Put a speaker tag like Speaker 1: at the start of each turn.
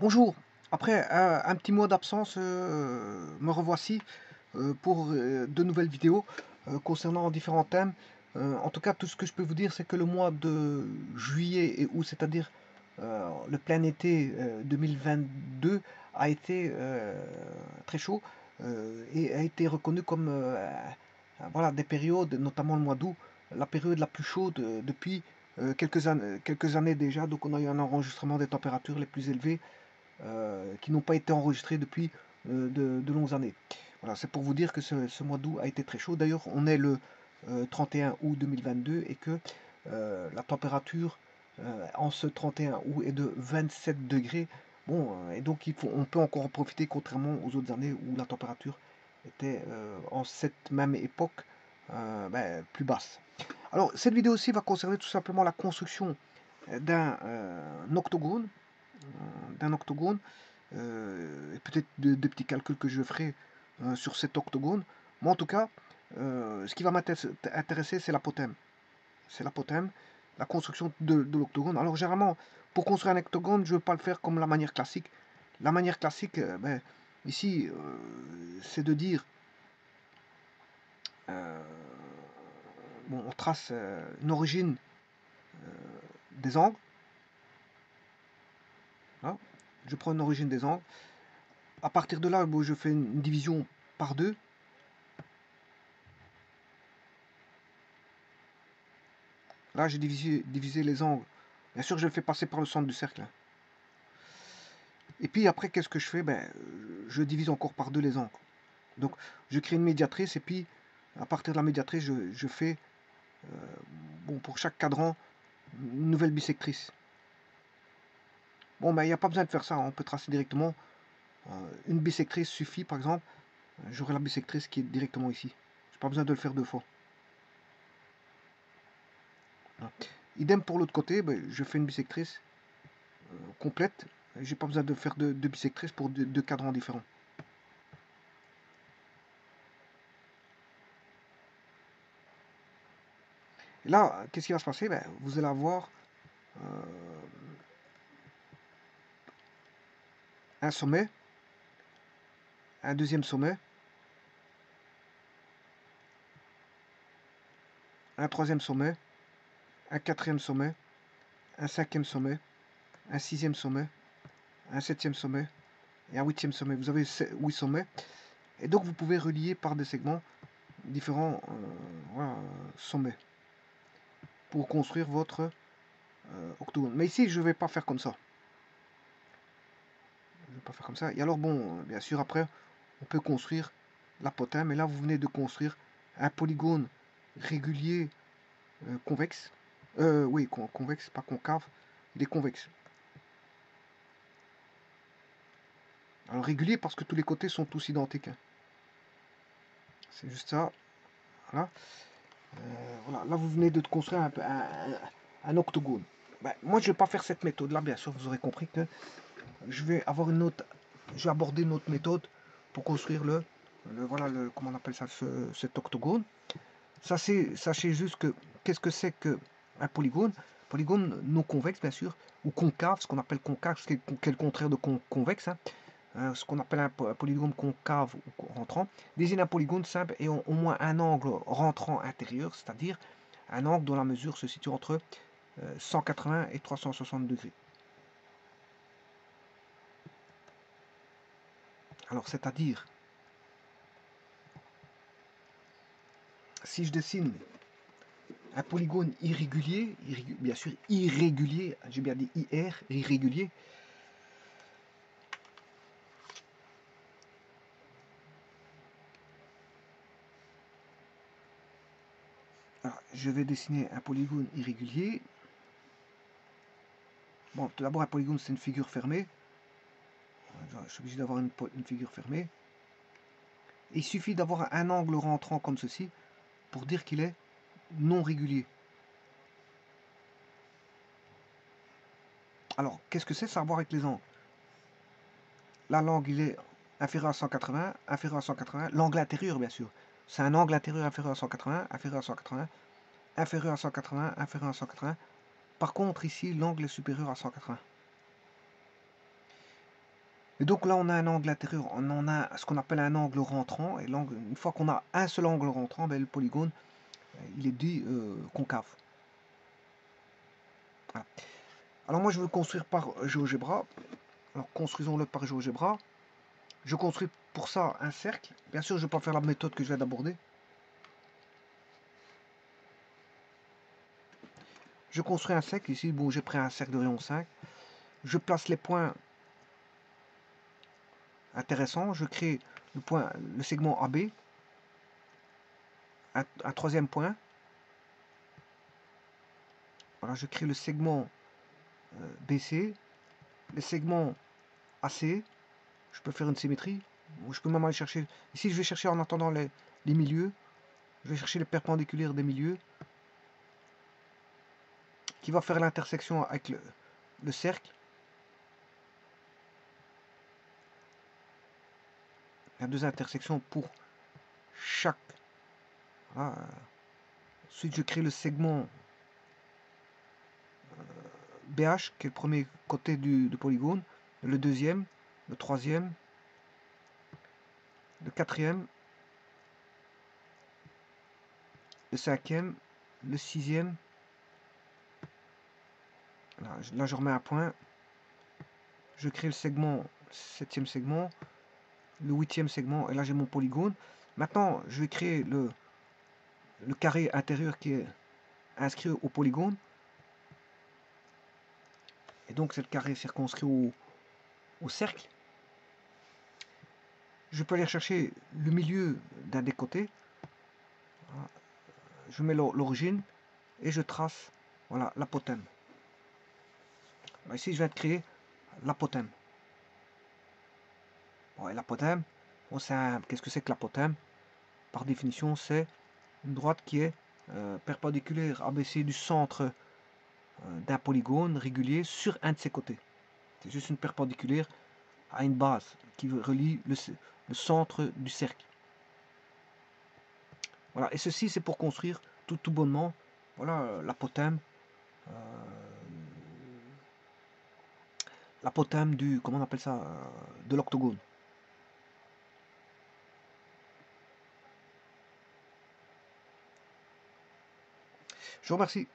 Speaker 1: Bonjour, après un petit mois d'absence, me revoici pour de nouvelles vidéos concernant différents thèmes. En tout cas, tout ce que je peux vous dire, c'est que le mois de juillet et août, c'est-à-dire le plein été 2022, a été très chaud et a été reconnu comme voilà, des périodes, notamment le mois d'août, la période la plus chaude depuis quelques années déjà. Donc on a eu un enregistrement des températures les plus élevées qui n'ont pas été enregistrés depuis de longues années. Voilà, c'est pour vous dire que ce mois d'août a été très chaud. D'ailleurs, on est le 31 août 2022 et que la température en ce 31 août est de 27 degrés. Bon, et donc on peut encore en profiter contrairement aux autres années où la température était en cette même époque plus basse. Alors, cette vidéo-ci va concerner tout simplement la construction d'un octogone et peut-être des petits calculs que je ferai sur cet octogone. Mais en tout cas, ce qui va m'intéresser, c'est l'apothème. C'est l'apothème, la construction de l'octogone. Alors généralement, pour construire un octogone, je ne veux pas le faire comme la manière classique. La manière classique, ici, c'est de dire, euh, bon, on trace une origine des angles. Là. Je prends une origine des angles. À partir de là, bon, je fais une division par deux. Là, j'ai divisé les angles. Bien sûr, je le fais passer par le centre du cercle. Et puis après, qu'est-ce que je fais? Je divise encore par deux les angles. Donc, je crée une médiatrice et puis, à partir de la médiatrice, je fais, bon, pour chaque cadran, une nouvelle bissectrice. Bon, il n'y a pas besoin de faire ça. On peut tracer directement. Une bissectrice suffit, par exemple. J'aurai la bissectrice qui est directement ici. Je n'ai pas besoin de le faire deux fois. Voilà. Idem pour l'autre côté, je fais une bissectrice complète. J'ai pas besoin de faire deux bissectrices pour deux cadrans différents. Et là, qu'est-ce qui va se passer? Vous allez avoir un sommet, un deuxième sommet, un troisième sommet, un quatrième sommet, un cinquième sommet, un sixième sommet, un septième sommet et un huitième sommet. Vous avez 8 sommets. Et donc vous pouvez relier par des segments différents voilà, sommets pour construire votre octogone. Mais ici, je ne vais pas faire comme ça. Je vais pas faire comme ça. Et alors, bon, bien sûr, après, on peut construire l'apothème. Et là, vous venez de construire un polygone régulier convexe. Oui, convexe, pas concave. Il est convexe. Alors, régulier parce que tous les côtés sont tous identiques. Hein. C'est juste ça. Voilà. Voilà. Là, vous venez de construire un octogone. Moi, je ne vais pas faire cette méthode-là, bien sûr. Vous aurez compris que je vais avoir une autre. Je vais aborder une autre méthode pour construire voilà, comment on appelle ça, cet octogone. Sachez juste que qu'est-ce que c'est qu'un polygone? Polygone non convexe, bien sûr, ou concave, ce qu'on appelle concave, ce qui est le contraire de convexe. Hein. Ce qu'on appelle un polygone concave ou rentrant, désigne un polygone simple et au moins un angle rentrant intérieur, c'est-à-dire un angle dont la mesure se situe entre 180 et 360 degrés. Alors, c'est-à-dire, si je dessine un polygone irrégulier, bien sûr irrégulier, j'ai bien dit IR, irrégulier, alors, je vais dessiner un polygone irrégulier. Bon, tout d'abord, un polygone, c'est une figure fermée. Je suis obligé d'avoir une figure fermée. Et il suffit d'avoir un angle rentrant comme ceci pour dire qu'il est non régulier. Alors, qu'est-ce que c'est? Ça a à voir avec les angles. Là, l'angle, il est inférieur à 180, inférieur à 180. L'angle intérieur, bien sûr. C'est un angle intérieur inférieur à 180, inférieur à 180, inférieur à 180, inférieur à 180. Par contre, ici, l'angle est supérieur à 180. Et donc là, on a un angle intérieur, on en a ce qu'on appelle un angle rentrant. Et une fois qu'on a un seul angle rentrant, ben, le polygone, il est dit concave. Voilà. Alors moi, je veux construire par GeoGebra. Alors construisons-le par GeoGebra. Je construis pour ça un cercle. Bien sûr, je ne vais pas faire la méthode que je viens d'aborder. Je construis un cercle. Ici, bon, j'ai pris un cercle de rayon 5. Je place les points intéressants. Je crée le segment AB. Un troisième point. Voilà, je crée le segment BC. Les segments AC. Je peux faire une symétrie. Je peux même aller chercher. Ici, je vais chercher en attendant les milieux. Je vais chercher les perpendiculaires des milieux. Qui va faire l'intersection avec le cercle. Il y a deux intersections pour chaque. Voilà. Ensuite, je crée le segment BH, qui est le premier côté du polygone, le deuxième, le troisième, le quatrième, le cinquième, le sixième. Là, je remets un point. Je crée le segment, septième segment, le huitième segment, et là j'ai mon polygone. Maintenant, je vais créer le carré intérieur qui est inscrit au polygone. Et donc, c'est le carré circonscrit au cercle. Je peux aller chercher le milieu d'un des côtés. Voilà. Je mets l'origine et je trace, voilà, l'apothème. Ici, je viens de créer l'apothème. Bon, et l'apothème, bon, qu'est-ce que c'est que l'apothème? Par définition, c'est une droite qui est perpendiculaire ABC du centre d'un polygone régulier sur un de ses côtés. C'est juste une perpendiculaire à une base qui relie le centre du cercle. Voilà, et ceci c'est pour construire tout bonnement, voilà, l'apothème du, comment on appelle ça, de l'octogone. Je vous remercie.